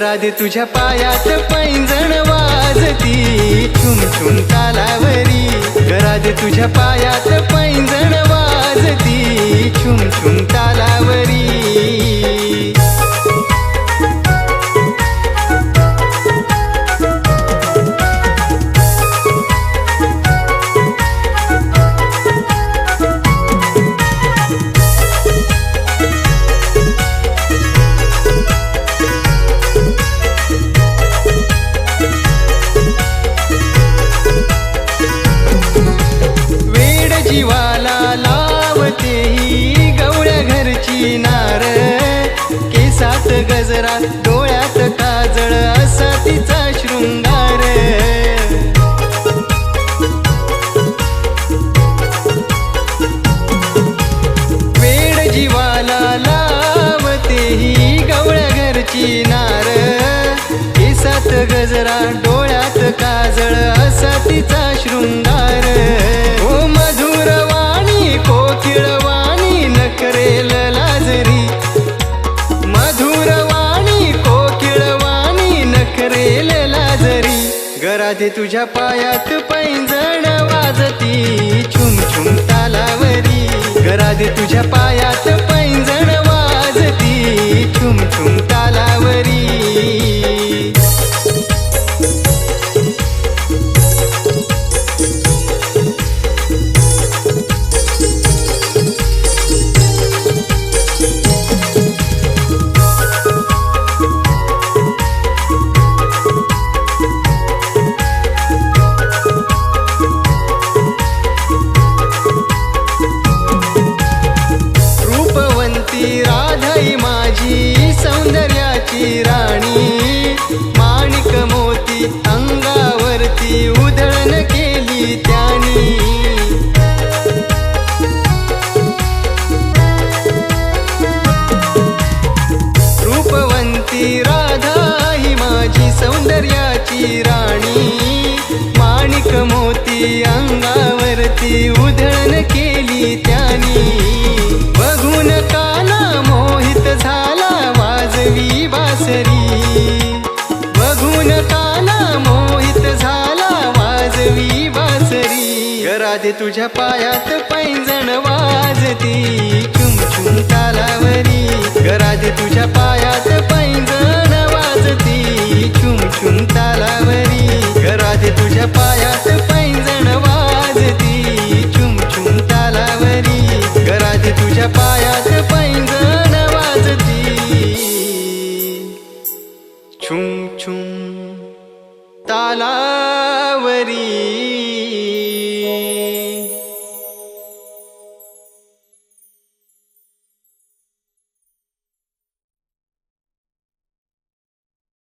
घरात तुझ्या पायात पैंजण वाजती छुम छुम तालावरी घरात तुझ्या पायात पैंजण वाजती छुम छुम तालावरी जीवाला लावते ही गवळ्या घरची नार केसात गजरा डोळ्यात काजळ असा तिचा शृंगार वेड जीवाला लावते ही गवळ्या घरची नार केसात गजरा डोळ्यात काजळ असा तिचा शृंगार कोकिळवाणी नखरेल लाजरी मधुरवाणी कोकिळवाणी नखरेल लाजरी घरात तुझ्या पायात पैंजण वाजती छुम छुम तालावरी घरात तुझ्या पायात पैंजण वाजती छुम छुम तालावरी राधाई माझी सौंदर्याची राणी माणिक मोती अंगावरती उधळण केली त्यानी रूपवंती राधाई माझी सौंदर्याची राणी माणिक मोती अंगावरती उधळण केली त्यानी बघून काना मोहित झाला वाजवी बासरी बघून काना मोहित झाला वाजवी बासरी घरात तुझ्या पायात पैंजण वाजती छुम छुम तालावरी घरात तुझ्या पायात पैंजण वाजती छुम छुम तालावरी घरात तुझ्या पायात पैंजण वाजती छुम छुम तालावरी